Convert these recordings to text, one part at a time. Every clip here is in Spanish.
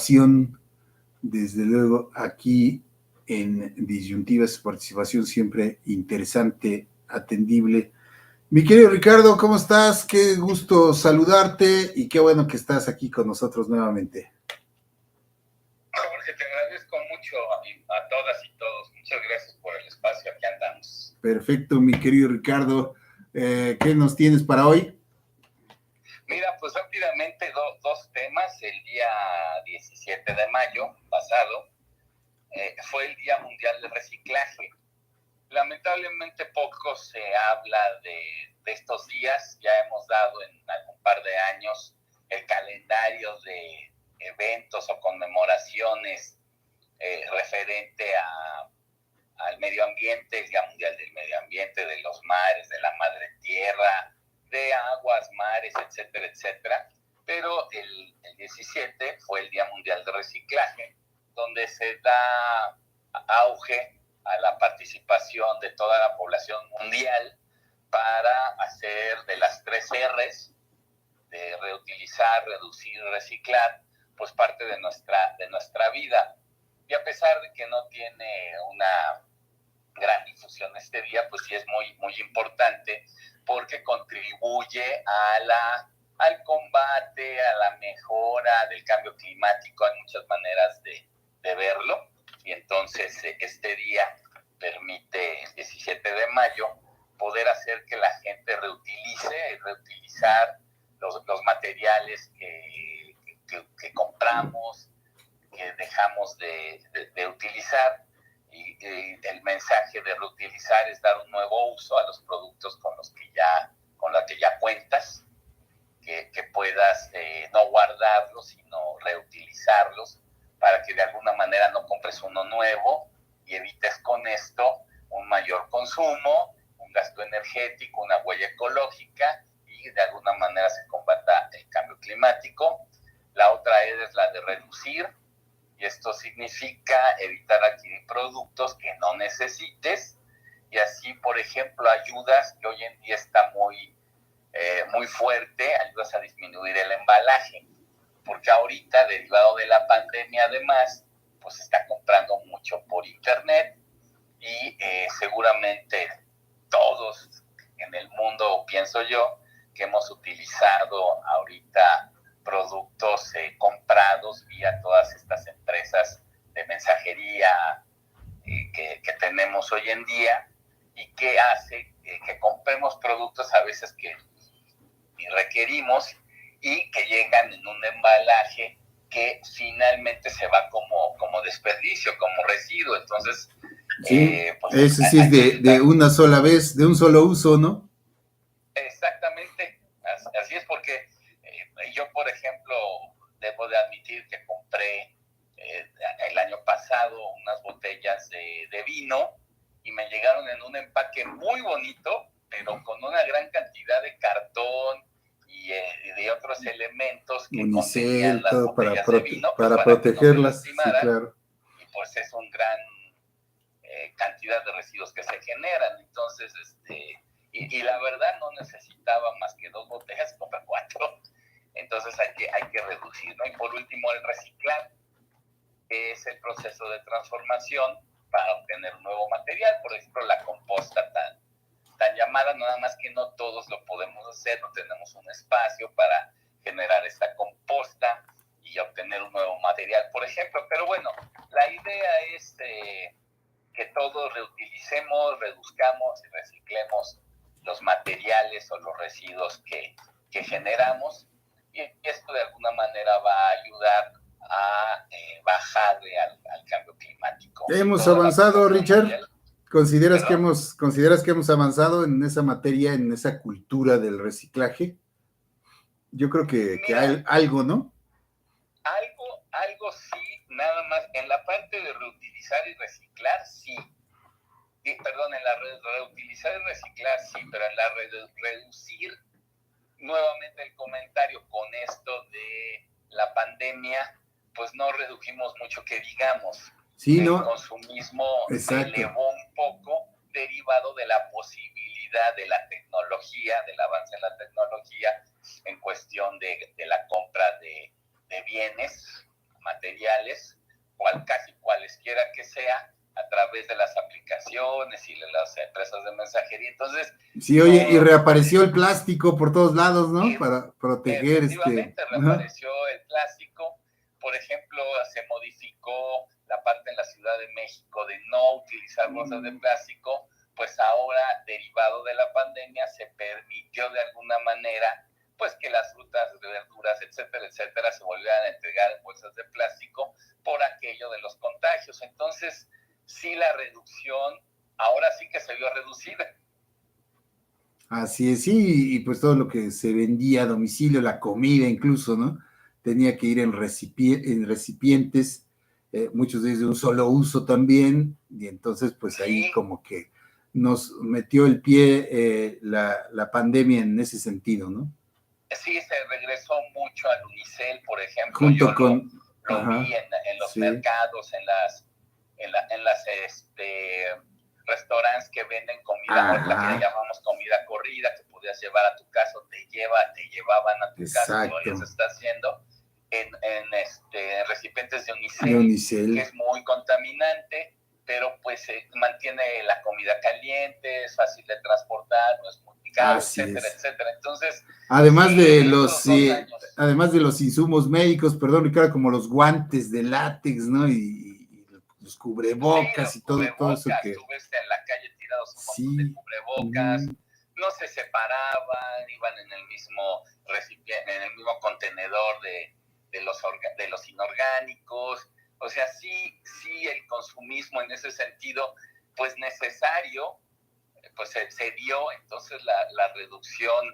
participación, desde luego, aquí en Disyuntivas, participación siempre interesante, atendible. Mi querido Ricardo, ¿cómo estás? Qué gusto saludarte y qué bueno que estás aquí con nosotros nuevamente. Jorge, te agradezco mucho a todas y todos. Muchas gracias por el espacio, aquí andamos. Perfecto, mi querido Ricardo. ¿Qué nos tienes para hoy? Mira, pues rápidamente dos temas. El día 17 de mayo pasado fue el Día Mundial del Reciclaje. Lamentablemente poco se habla de estos días. Ya hemos dado en algún par de años el calendario de eventos o conmemoraciones referente al medio ambiente, el Día Mundial del Medio Ambiente, de los mares, de la madre tierra, de aguas, mares, etcétera, etcétera. Pero el 17 fue el Día Mundial de Reciclaje, donde se da auge a la participación de toda la población mundial para hacer de las 3 R's, de reutilizar, reducir, reciclar, pues parte de nuestra vida. Y a pesar de que no tiene una gran difusión este día, pues sí es muy, muy importante porque contribuye al combate, a la mejora del cambio climático. Hay muchas maneras de verlo, y entonces este día permite, el 17 de mayo, poder hacer que la gente reutilizar los materiales que compramos, que dejamos de utilizar, y el mensaje de reutilizar es dar un nuevo uso a los productos con los que ya cuentas, que puedas no guardarlos, sino reutilizarlos, para que de alguna manera no compres uno nuevo y evites con esto un mayor consumo, un gasto energético, una huella ecológica, y de alguna manera se combata el cambio climático. La otra es la de reducir, y esto significa evitar adquirir productos que no necesites, y así, por ejemplo, ayudas, que hoy en día está muy fuerte, ayudas a disminuir el embalaje, porque ahorita, derivado de la pandemia, además, pues se está comprando mucho por internet, y seguramente todos en el mundo, pienso yo, que hemos utilizado ahorita productos comprados vía todas estas empresas de mensajería que tenemos hoy en día, y que hace que compremos productos a veces que ni requerimos, y que llegan en un embalaje que finalmente se va como desperdicio, como residuo. Entonces, sí, pues, ese sí es de una sola vez, de un solo uso, ¿no? Exactamente, así es, porque yo, por ejemplo, debo de admitir que compré el año pasado unas botellas de vino, y me llegaron en un empaque muy bonito, pero con una gran cantidad de cartón y de otros elementos que contenían las botellas de vino, pues, para protegerlas, que no se lastimaran, sí, claro. Y pues es un gran cantidad de residuos que se generan. Entonces, y la verdad no necesitaba más que 2 botellas, compré 4. Entonces hay que reducir, ¿no? Y por último, el reciclar, que es el proceso de transformación para obtener un nuevo material. Por ejemplo, la composta tan llamada, nada más que no todos lo podemos hacer, no tenemos un espacio para generar esta composta y obtener un nuevo material, por ejemplo. Pero bueno, la idea es que todos reutilicemos, reduzcamos y reciclemos los materiales o los residuos que generamos, y esto de alguna manera va a ayudar a bajarle al cambio climático. Hemos avanzado, Richard. ¿Consideras que hemos avanzado en esa materia, en esa cultura del reciclaje? Yo creo que hay algo, ¿no? Algo sí, nada más. En la parte de reutilizar y reciclar, sí. Perdón, en la reutilizar y reciclar, sí, pero en la reducir, nuevamente el comentario, con esto de la pandemia, pues no redujimos mucho, que digamos. Sí, el consumismo se elevó un poco, derivado de la posibilidad de la tecnología, del avance en la tecnología, en cuestión de la compra de bienes materiales, casi cualesquiera que sea, a través de las aplicaciones y de las empresas de mensajería. Entonces, sí, oye, y reapareció el plástico por todos lados, ¿no? Para proteger efectivamente, reapareció el plástico. Por ejemplo, se modificó la parte en la Ciudad de México de no utilizar bolsas de plástico, pues ahora, derivado de la pandemia, se permitió de alguna manera pues que las frutas, verduras, etcétera, etcétera, se volvieran a entregar en bolsas de plástico por aquello de los contagios. Entonces, sí, la reducción ahora sí que se vio reducida. Así es, sí, y pues todo lo que se vendía a domicilio, la comida incluso, ¿no? Tenía que ir en recipientes, muchos de ellos de un solo uso también, y entonces pues ahí Sí, como que nos metió el pie la pandemia en ese sentido, ¿no? sí, se regresó mucho al unicel, por ejemplo, yo Junto con, lo vi ajá, en los sí, mercados, en las restaurantes que venden comida, ahorita que le ajá, llamamos comida corrida, que podías llevar a tu casa, te llevaban a tu casa, todavía se exacto, está haciendo en recipientes de de unicel, que unicel. es muy contaminante, pero pues mantiene la comida caliente, es fácil de transportar, no es muy caro, Así etcétera, es. etcétera. Entonces, Además sí, de en estos 2 años. además de los insumos médicos, perdón, Ricardo, como los guantes de látex, ¿no? Y los Sí, cubrebocas los y todo eso cubrebocas, que tú ves en la calle tirados un montón de sí, cubrebocas, no se separaban, iban en el mismo recipiente, en el mismo contenedor de los inorgánicos. O sea, sí, el consumismo en ese sentido, pues necesario, pues se dio. Entonces la reducción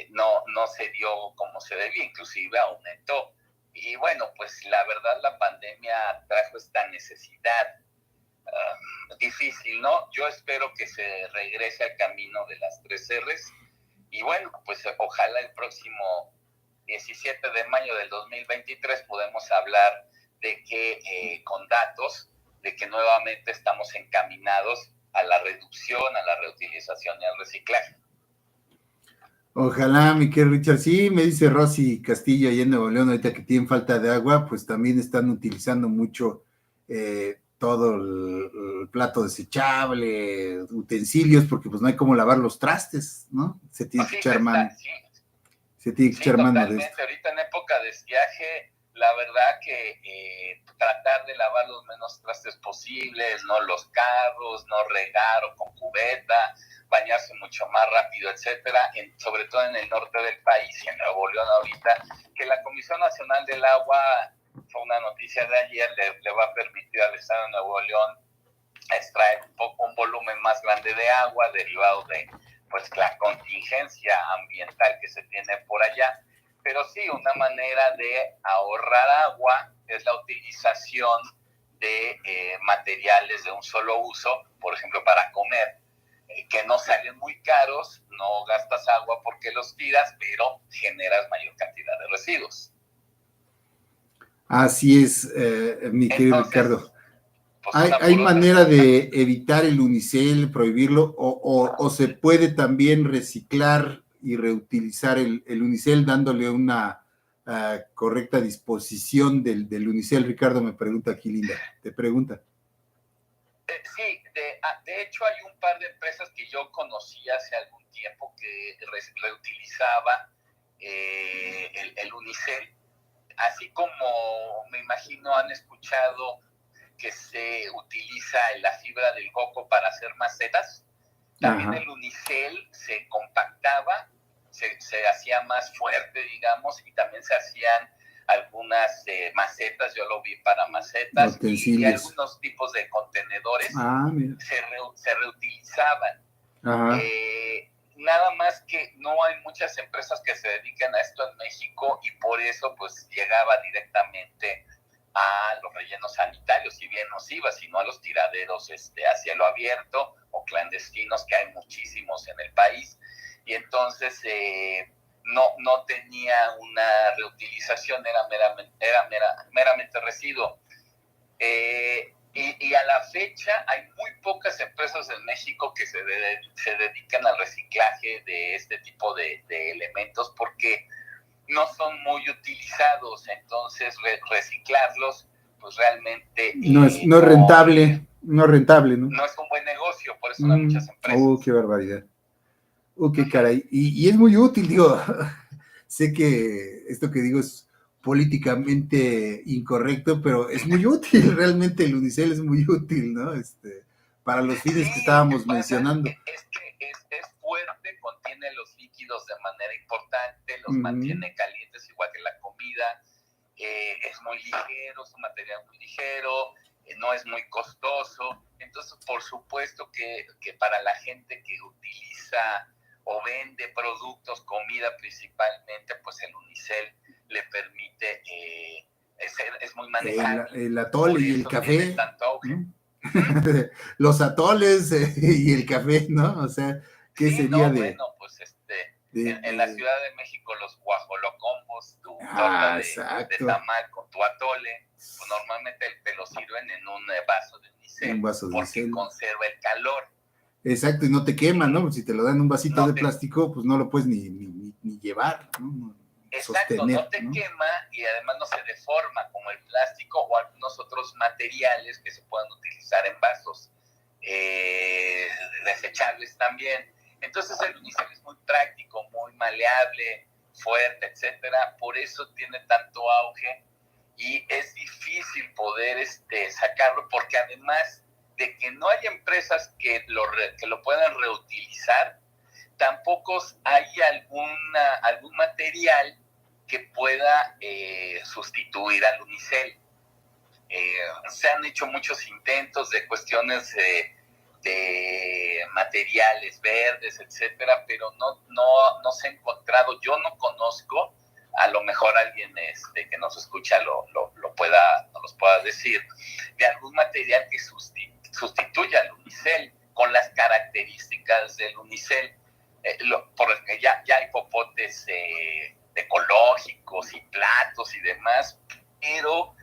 no se dio como se debía, inclusive aumentó. Y bueno, pues la verdad la pandemia trajo esta necesidad difícil, ¿no? Yo espero que se regrese al camino de las 3 R's y bueno, pues ojalá el próximo 17 de mayo del 2023 podemos hablar de que con datos, de que nuevamente estamos encaminados a la reducción, a la reutilización y al reciclaje. Ojalá, mi querido Richard. Sí, me dice Rosy Castillo allá en Nuevo León, ahorita que tienen falta de agua, pues también están utilizando mucho todo el plato desechable, utensilios, porque pues no hay cómo lavar los trastes, ¿no? Pues sí, se está, sí, se tiene que sí, echar mano de esto. totalmente. Ahorita en época de estiaje, la verdad que tratar de lavar los menos trastes posibles, no los carros, no regar o con cubeta, bañarse mucho más rápido, etcétera, sobre todo en el norte del país y en Nuevo León ahorita, que la Comisión Nacional del Agua, fue una noticia de ayer, le va a permitir al Estado de Nuevo León extraer un volumen más grande de agua derivado de pues la contingencia ambiental que se tiene por allá. Pero sí, una manera de ahorrar agua es la utilización de materiales de un solo uso, por ejemplo, para comer, que no salen muy caros, no gastas agua porque los tiras, pero generas mayor cantidad de residuos. Así es, mi querido Entonces, Ricardo. pues ¿Hay por otra manera cosa. de evitar el unicel, prohibirlo, o se puede también reciclar y reutilizar el unicel dándole una correcta disposición del unicel? Ricardo me pregunta aquí, Linda, te pregunta. Sí, de hecho hay un par de empresas que yo conocí hace algún tiempo que reutilizaba el unicel, así como me imagino han escuchado que se utiliza la fibra del coco para hacer macetas. También Ajá. el unicel se compactaba, se hacía más fuerte, digamos, y también se hacían algunas macetas, yo lo vi para macetas, y Utensilios. algunos tipos de contenedores Ah, mira. se reutilizaban. Ajá. Nada más que no hay muchas empresas que se dedican a esto en México y por eso pues llegaba directamente a los rellenos sanitarios, si bien nocivas, sino a los tiraderos a cielo abierto o clandestinos, que hay muchísimos en el país, y entonces no tenía una reutilización, era meramente residuo. Y a la fecha hay muy pocas empresas en México que se dedican al reciclaje de este tipo de elementos, porque no son muy utilizados, entonces reciclarlos pues realmente no es rentable, no es rentable, ¿no? No es un buen negocio, por eso no hay muchas empresas. Qué barbaridad. Qué caray. Y es muy útil, digo, sé que esto que digo es políticamente incorrecto, pero es muy útil, realmente el unicel es muy útil, ¿no? Para los fines que estábamos mencionando. Es que es fuerte, contiene los líquidos de manera importante, los mantiene calientes igual que la comida, es muy ligero, es un material muy ligero, no es muy costoso, entonces por supuesto que para la gente que utiliza o vende productos, comida principalmente, pues el unicel le permite, es muy manejable. El atole y el café. Tanto auge. Los atoles y el café, ¿no? O sea, ¿qué sería de...? Bueno, pues en la Ciudad de México los guajolocombos, tu torta de tamal con tu atole, pues normalmente te lo sirven en un vaso de unicel, porque conserva el calor. Exacto, y no te quema, ¿no? Si te lo dan en un vasito de plástico, pues no lo puedes ni llevar, ¿no? Exacto, sostener, no te quema y además no se deforma como el plástico o algunos otros materiales que se puedan utilizar en vasos desechables también. Entonces el unicel es muy práctico, muy maleable, fuerte, etcétera. Por eso tiene tanto auge y es difícil poder sacarlo, porque además de que no hay empresas que lo puedan reutilizar, tampoco hay algún material que pueda sustituir al unicel. Se han hecho muchos intentos de cuestiones de materiales verdes, etcétera, pero no se ha encontrado. Yo no conozco, a lo mejor alguien que nos escucha nos los pueda decir, de algún material que sustituya al unicel con las características del unicel. Porque ya hay popotes ecológicos y platos y demás, pero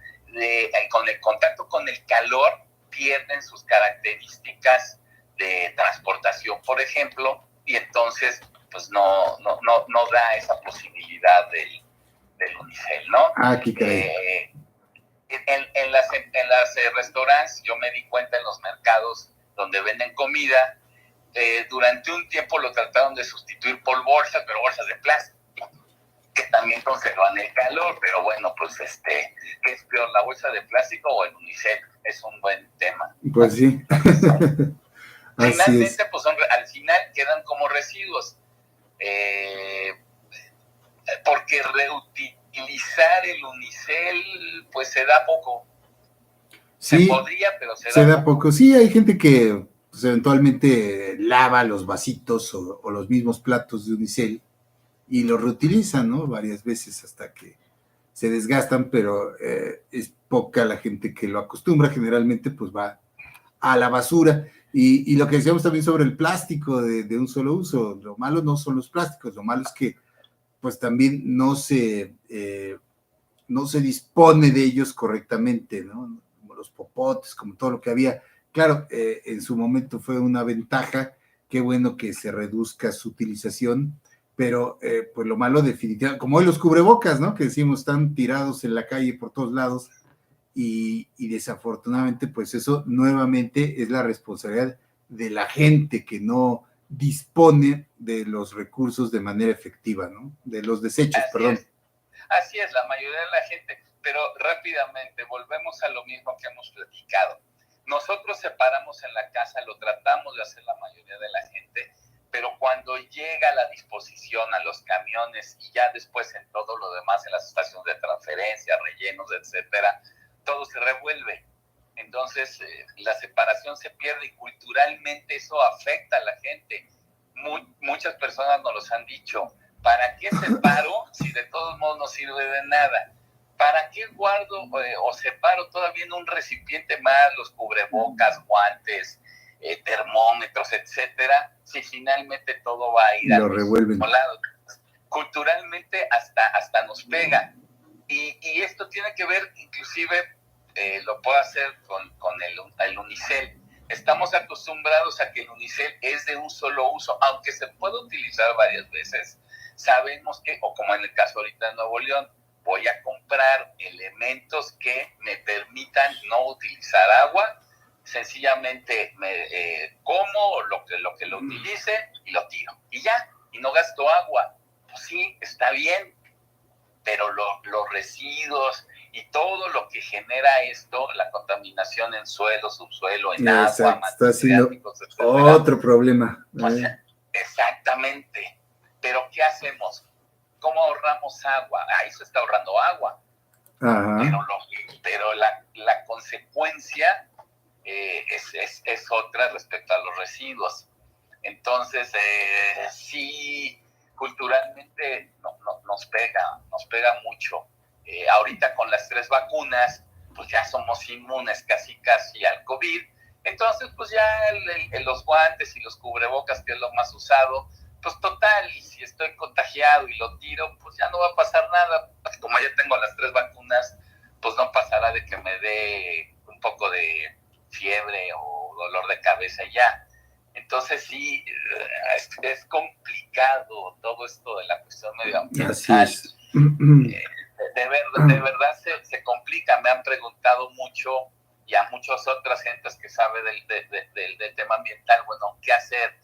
con el contacto con el calor pierden sus características de transportación, por ejemplo, y entonces pues no da esa posibilidad del unicel, ¿no? Qué caray. En las restaurantes, yo me di cuenta en los mercados donde venden comida, durante un tiempo lo trataron de sustituir por bolsas, pero bolsas de plástico, que también conservan el calor, pero bueno, pues ¿qué es peor, la bolsa de plástico o el unicel? Es un buen tema. Pues sí. Finalmente, pues al final quedan como residuos, porque reutilizar el unicel, pues se da poco. Sí, se podría, pero se da poco. Sí, hay gente que pues, eventualmente lava los vasitos o los mismos platos de unicel y los reutilizan, ¿no? Varias veces hasta que se desgastan, pero es poca la gente que lo acostumbra. Generalmente pues va a la basura. Y lo que decíamos también sobre el plástico de un solo uso, lo malo no son los plásticos, lo malo es que pues también no se dispone de ellos correctamente, ¿no? Como los popotes, como todo lo que había. Claro, en su momento fue una ventaja, qué bueno que se reduzca su utilización, pero pues lo malo definitivamente, como hoy los cubrebocas, ¿no? Que decimos, están tirados en la calle por todos lados y desafortunadamente pues eso nuevamente es la responsabilidad de la gente que no dispone de los recursos de manera efectiva, ¿no? De los desechos, perdón. Así es, la mayoría de la gente, pero rápidamente volvemos a lo mismo que hemos platicado. Nosotros separamos en la casa, lo tratamos de hacer la mayoría de la gente, pero cuando llega la disposición a los camiones y ya después en todo lo demás, en las estaciones de transferencia, rellenos, etcétera, todo se revuelve. Entonces, la separación se pierde y culturalmente eso afecta a la gente. Muchas personas nos los han dicho. ¿Para qué separo si de todos modos no sirve de nada? ¿Para qué guardo o separo todavía en un recipiente más los cubrebocas, guantes, termómetros, etcétera, si finalmente todo va a ir al mismo lado? Culturalmente hasta nos pega. Y esto tiene que ver, inclusive, lo puedo hacer con el unicel. Estamos acostumbrados a que el unicel es de un solo uso, aunque se puede utilizar varias veces. sabemos que, o como en el caso ahorita de Nuevo León, voy a comprar elementos que me permitan no utilizar agua, sencillamente como lo que lo utilice y lo tiro, y ya, y no gasto agua. Pues sí, está bien, pero los residuos y todo lo que genera esto, la contaminación en suelo, subsuelo, en agua, está haciendo otro problema. Pues, exactamente. Pero ¿qué hacemos? ¿Cómo ahorramos agua? Ahí se está ahorrando agua. Ajá. Pero la consecuencia es otra respecto a los residuos. Entonces, sí, culturalmente nos pega mucho. Ahorita con las 3 vacunas, pues ya somos inmunes casi al COVID. Entonces, pues ya los guantes y los cubrebocas, que es lo más usado, pues total, y si estoy contagiado y lo tiro, pues ya no va a pasar nada. Como ya tengo las 3 vacunas, pues no pasará de que me dé un poco de fiebre o dolor de cabeza ya. Entonces sí, es complicado todo esto de la cuestión medioambiental. Así es. De verdad se complica. Me han preguntado mucho, y a muchas otras gentes que sabe del tema ambiental, bueno, ¿qué hacer?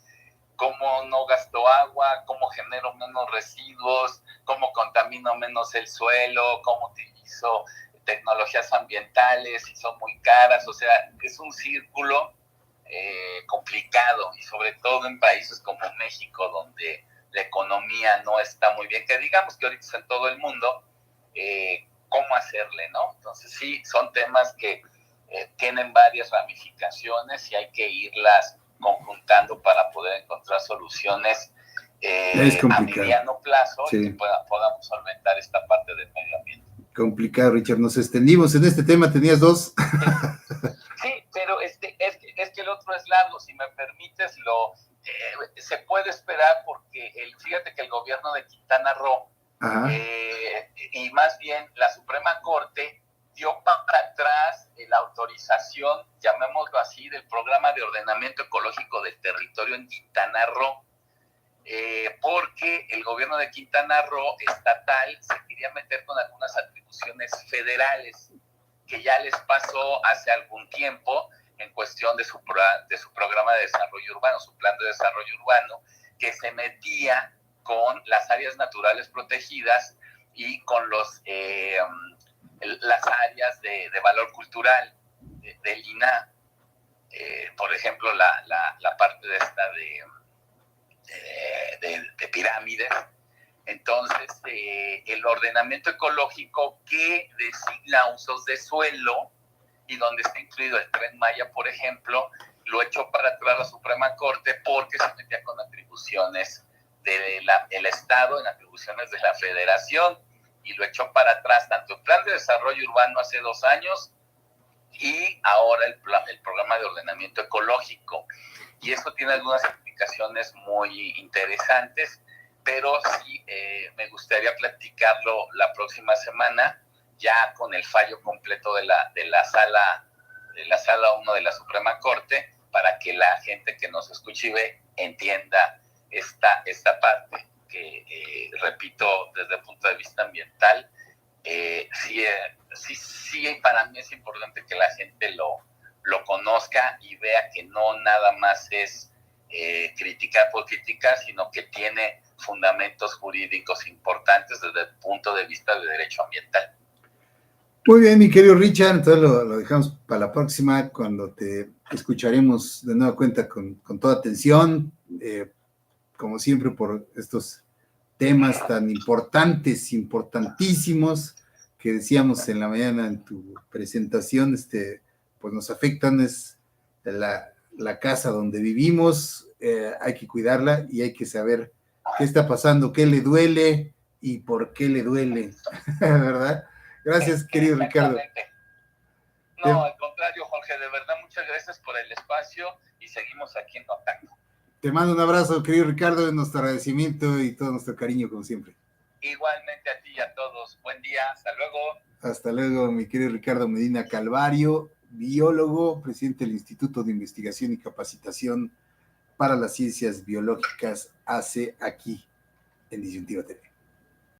¿Cómo no gasto agua? ¿Cómo genero menos residuos? ¿Cómo contamino menos el suelo? ¿Cómo utilizo tecnologías ambientales y son muy caras? O sea, es un círculo complicado, y sobre todo en países como México, donde la economía no está muy bien, que digamos que ahorita es en todo el mundo, ¿cómo hacerle, no? Entonces sí, son temas que tienen varias ramificaciones y hay que irlas conjuntando para poder encontrar soluciones a mediano plazo, sí, y que podamos solventar esta parte del medio ambiente. Complicado, Richard, nos extendimos en este tema, tenías 2. Sí, pero es que el otro es largo, si me permites, se puede esperar porque fíjate que el gobierno de Quintana Roo, y más bien la Suprema Corte, dio para atrás la autorización, llamémoslo así, del programa de ordenamiento ecológico del territorio en Quintana Roo, porque el gobierno de Quintana Roo estatal se quería meter con algunas atribuciones federales que ya les pasó hace algún tiempo en cuestión de su programa de desarrollo urbano, su plan de desarrollo urbano, que se metía con las áreas naturales protegidas y con las áreas de valor cultural del INAH, por ejemplo, la parte de esta de pirámides. Entonces, el ordenamiento ecológico que designa usos de suelo y donde está incluido el Tren Maya, por ejemplo, lo echó para atrás la Suprema Corte porque se metía con atribuciones del Estado, en atribuciones de la Federación, y lo echó para atrás tanto el Plan de Desarrollo Urbano hace 2 años y ahora el programa de ordenamiento ecológico. Y eso tiene algunas implicaciones muy interesantes, pero sí me gustaría platicarlo la próxima semana, ya con el fallo completo de la sala 1 de la Suprema Corte, para que la gente que nos escuche y ve entienda esta parte que, repito, desde el punto de vista ambiental, sí, para mí es importante que la gente lo conozca y vea que no nada más es criticar por criticar, sino que tiene fundamentos jurídicos importantes desde el punto de vista de derecho ambiental. Muy bien, mi querido Richard, entonces lo dejamos para la próxima, cuando te escucharemos de nueva cuenta con toda atención, como siempre, por estos temas tan importantes, importantísimos, que decíamos en la mañana en tu presentación, pues nos afectan, es la casa donde vivimos, hay que cuidarla y hay que saber qué está pasando, qué le duele y por qué le duele, ¿verdad? Gracias, querido Ricardo. No, al contrario, Jorge, de verdad, muchas gracias por el espacio y seguimos aquí en contacto. Te mando un abrazo, querido Ricardo, nuestro agradecimiento y todo nuestro cariño, como siempre. Igualmente a ti y a todos. Buen día, hasta luego. Hasta luego, mi querido Ricardo Medina Calvario, biólogo, presidente del Instituto de Investigación y Capacitación para las Ciencias Biológicas, ACE, aquí en Disyuntiva TV.